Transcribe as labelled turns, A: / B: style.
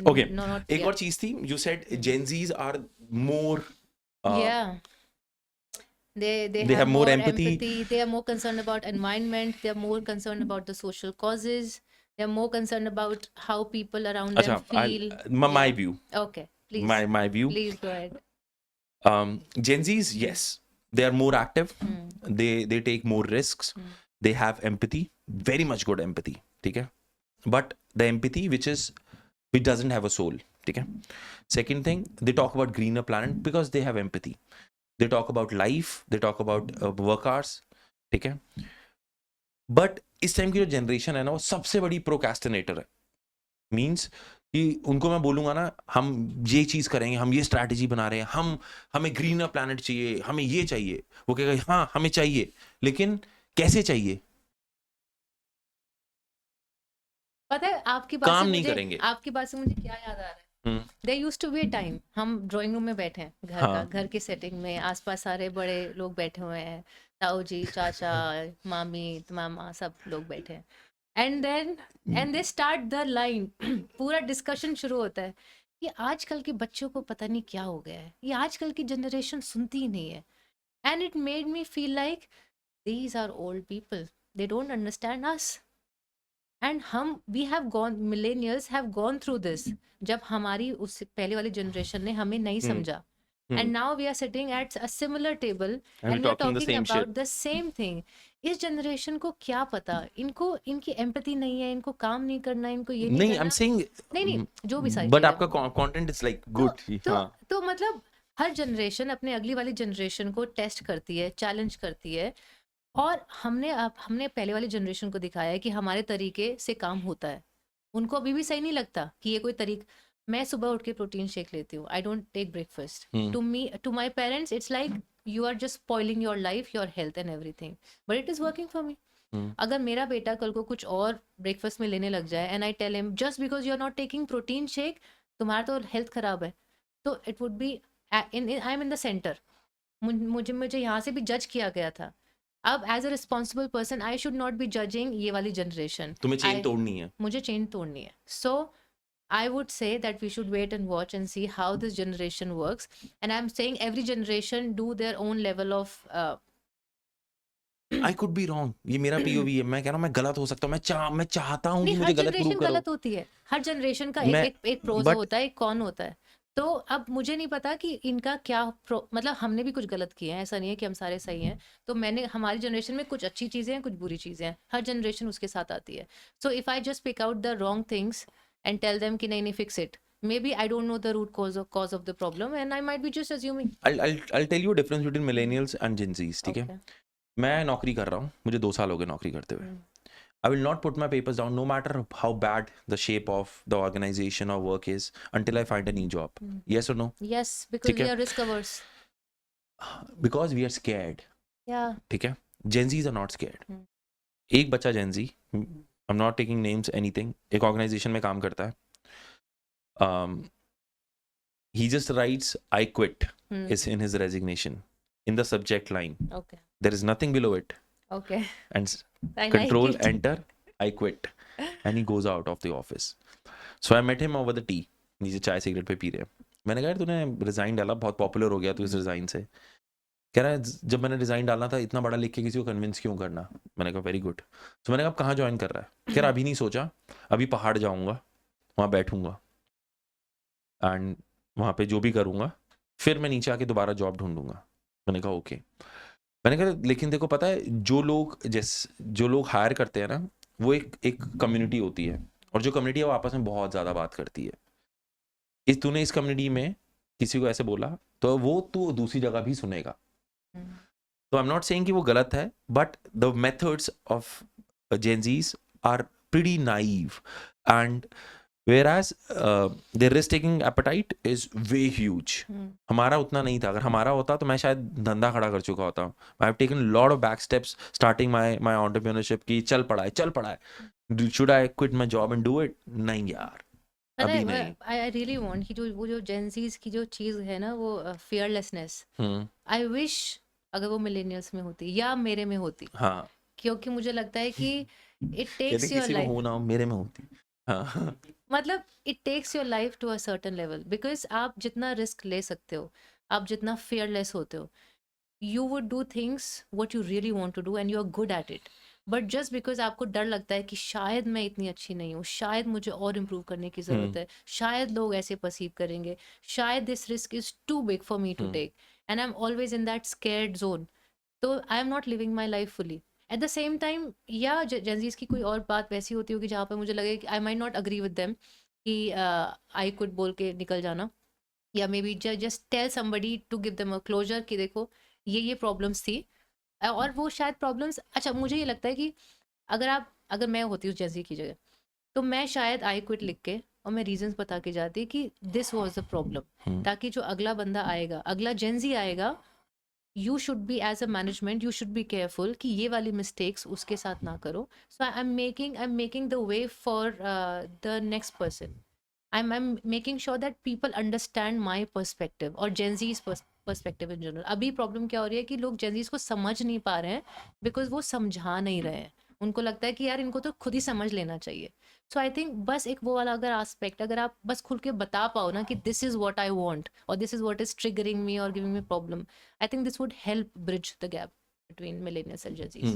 A: Okay,
B: No, not
A: एक
B: yeah.
A: और चीज थी, you said Gen Zs are more
B: Yeah. They
A: they
B: have
A: have more
B: more
A: empathy.
B: empathy. They are more concerned about environment. They are more concerned about the social causes. They are more concerned about how people around them
A: अच्छा,
B: feel.
A: my
B: Yeah.
A: view,
B: Okay. Please.
A: my view.
B: Please go ahead.
A: Gen Zs, yes, they are more active. They take more risks. They have empathy, very much good empathy. ठीक है? But the empathy which doesn't have a soul. ठीक है? Second thing, they talk about greener planet because they have empathy. They talk about life. They talk about work hours. ठीक है? But इस time की जो generation है ना, वो सबसे बड़ी प्रोक्रेस्टिनेटर है. मीन्स कि उनको मैं बोलूंगा ना, हम ये चीज करेंगे, हम ये स्ट्रैटेजी बना रहे हैं, हमें ग्रीनर प्लैनेट चाहिए, हमें ये चाहिए, वो कहेगा हाँ हमें चाहिए, लेकिन कैसे चाहिए,
B: पता है
A: काम नहीं करेंगे.
B: आपकी बात से मुझे क्या याद आ रहा है. There used to be a time हम ड्राइंग रूम में बैठे हैं
A: हाँ.
B: घर की सेटिंग में, आसपास सारे बड़े लोग बैठे हुए हैं, ताऊ जी, चाचा, मामी, मामा, सब लोग बैठे हैं. And they start the line. पूरा डिस्कशन शुरू होता है. ये आजकल के बच्चों को पता नहीं क्या हो गया है, ये आजकल की जनरेशन सुनती ही नहीं है. And it made me feel like these are old people, they don't understand us. And हम we have gone millennials have gone through this. जब हमारी उस पहले वाली जनरेशन ने हमें नहीं समझा, and now we are sitting at a similar table and we are
A: talking the
B: talking
A: same
B: about
A: shit.
B: the same thing. इस जनरेशन को क्या पता, इनको इनकी एम्पैथी नहीं है, इनको काम नहीं करना, इनको ये नहीं
A: नहीं,
B: करना.
A: I'm saying,
B: नहीं जो भी सारी
A: बट
B: चीजें.
A: आपका कंटेंट इज लाइक
B: तो
A: गुड.
B: तो
A: हाँ.
B: तो मतलब हर जनरेशन अपने अगली वाली जनरेशन को टेस्ट करती है, चैलेंज करती है. और हमने पहले वाली जनरेशन को दिखाया है कि हमारे तरीके से काम होता है. उनको अभी भी सही नहीं लगता कि ये कोई तरीक. मैं सुबह उठ के प्रोटीन शेक लेती हूँ, I don't take breakfast. To my parents it's like you are just spoiling your life, your health and everything, but it is working for me. अगर मेरा बेटा कल को कुछ और ब्रेकफास्ट में लेने लग जाए and I tell him just because you are not taking protein shake, तुम्हारा तो हेल्थ खराब है, तो it would be I am in the center. मुझे यहाँ से भी जज किया गया था. अब as a responsible person I should not be judging ये वाली जनरेशन.
A: तुम्हें चेन तोड़नी है.
B: मुझे चेन तोड़नी है. सो I would say that we should wait and watch and see how this generation works. And I'm saying every generation do their own level of
A: I could be wrong. ये मेरा POV है. मैं कह रहा हूँ मैं गलत हो सकता हूँ. मैं चाहता हूँ कि
B: नहीं,
A: मुझे
B: हर
A: गलत प्रूव
B: जनरेशन
A: करो.
B: गलत होती है. हर जनरेशन का
A: मैं-
B: एक प्रोज
A: but-
B: होता है, एक कौन होता है. तो अब मुझे नहीं पता कि इनका क्या मतलब हमने भी कुछ गलत किए हैं, ऐसा नहीं है कि हम सारे सही हैं. तो हमारी जनरेशन में कुछ अच्छी चीजें हैं, कुछ बुरी चीजें हैं. हर जनरेशन उसके साथ आती है. So if I just pick out the wrong things and tell them कि नहीं fix it, maybe I don't know the root cause of the problem and I might be just assuming.
A: I'll tell you a difference between millennials and Gen Zs. ठीक है?
B: Okay.
A: मैं नौकरी कर रहा हूँ, मुझे 2 साल हो गए नौकरी करते हुए. I will not put my papers down no matter how bad the shape of the organization or work is until I find a new job. Yes or no?
B: Yes, because
A: ठीक
B: we
A: है?
B: are risk averse.
A: Because we are scared.
B: Yeah.
A: ठीक है? Gen Zs are not scared. एक बच्चा Gen Z, I'm not taking names, anything, एक organization में काम करता है. He just writes I quit is in his resignation in the subject line.
B: Okay.
A: There is nothing below it.
B: Okay.
A: And
B: I
A: control
B: like it.
A: enter I quit and he goes out of the office. So I met him over the tea. नीचे चाय cigarette पे P रहे हैं. मैंने कहा तूने resign डाला, बहुत पॉपुलर हो गया तू इस रिजाइन से. कह रहा है जब मैंने रिजाइन डालना था इतना बड़ा लिख के किसी को कन्विंस क्यों करना. मैंने कहा वेरी गुड. तो मैंने कहा कहाँ ज्वाइन कर रहा है. कह रहा अभी नहीं सोचा, अभी पहाड़ जाऊंगा, वहाँ बैठूंगा एंड वहाँ पे जो भी करूंगा फिर मैं नीचे आके दोबारा जॉब ढूंढूंगा. मैंने कहा ओके. मैंने कहा लेकिन देखो पता है जो लोग हायर करते हैं ना, वो एक कम्युनिटी होती है, और जो कम्युनिटी है वो आपस में बहुत ज़्यादा बात करती है. तूने इस कम्युनिटी में किसी को ऐसे बोला तो वो तू दूसरी जगह भी सुनेगा. तो आई एम नॉट सेइंग कि वो गलत है, but the methods of Gen Zs are pretty naive and whereas their risk taking appetite is way huge. हमारा उतना नहीं था. अगर हमारा होता तो मैं शायद धंधा खड़ा कर चुका होता. I have taken a lot of back steps starting my entrepreneurship की चल पड़ा है. Should I quit my job and do it? नहीं यार, अभी नहीं.
B: I really want कि वो जो Gen Z's की जो चीज है ना, वो fearlessness. I wish अगर वो millennials में होती या मेरे में होती.
A: हाँ.
B: क्योंकि मुझे लगता है कि it takes your
A: किसी को
B: life.
A: हो ना हो मेरे में होती. हाँ.
B: मतलब it takes your life to a certain level, because आप जितना रिस्क ले सकते हो, आप जितना fearless होते हो, you would do things what you really want to do and you are good at it. But just because आपको डर लगता है कि शायद मैं इतनी अच्छी नहीं हूँ, शायद मुझे और इम्प्रूव करने की ज़रूरत है, शायद लोग ऐसे परसीव करेंगे, शायद this risk is too big for me to take, and I am always in that scared zone, तो I am not living my life fully. At the same time, या जेंजीज की कोई और बात वैसी होती होगी जहाँ पे मुझे लगे कि I might not agree with them, कि आई कुड बोल के निकल जाना, या maybe just tell somebody to give them a closure कि देखो ये प्रॉब्लम्स थी, और वो शायद प्रॉब्लम्स, अच्छा मुझे ये लगता है कि अगर मैं होती हूँ जैसी की जगह, तो मैं शायद आई क्विट लिख के और मैं रीजंस बता के जाती कि दिस वाज द प्रॉब्लम, ताकि जो अगला बंदा आएगा, अगला जेंजी आएगा, you should be as a management, you should be careful कि ये वाली मिस्टेक्स उसके साथ ना करो. So I am making the way for the next person. I'm making sure that people understand my perspective और Gen Z's perspective in general. अभी problem क्या हो रही है कि लोग Gen Z's को समझ नहीं पा रहे हैं, बिकॉज वो समझा नहीं रहे हैं. उनको लगता है कि यार इनको तो खुद ही समझ लेना चाहिए. सो आई थिंक बस एक वो वाला अगर एस्पेक्ट, अगर आप बस खुल के बता पाओ ना कि this is what I want और this is what is triggering me और giving me problem, I think this would help bridge the gap between millennials and Gen Zs.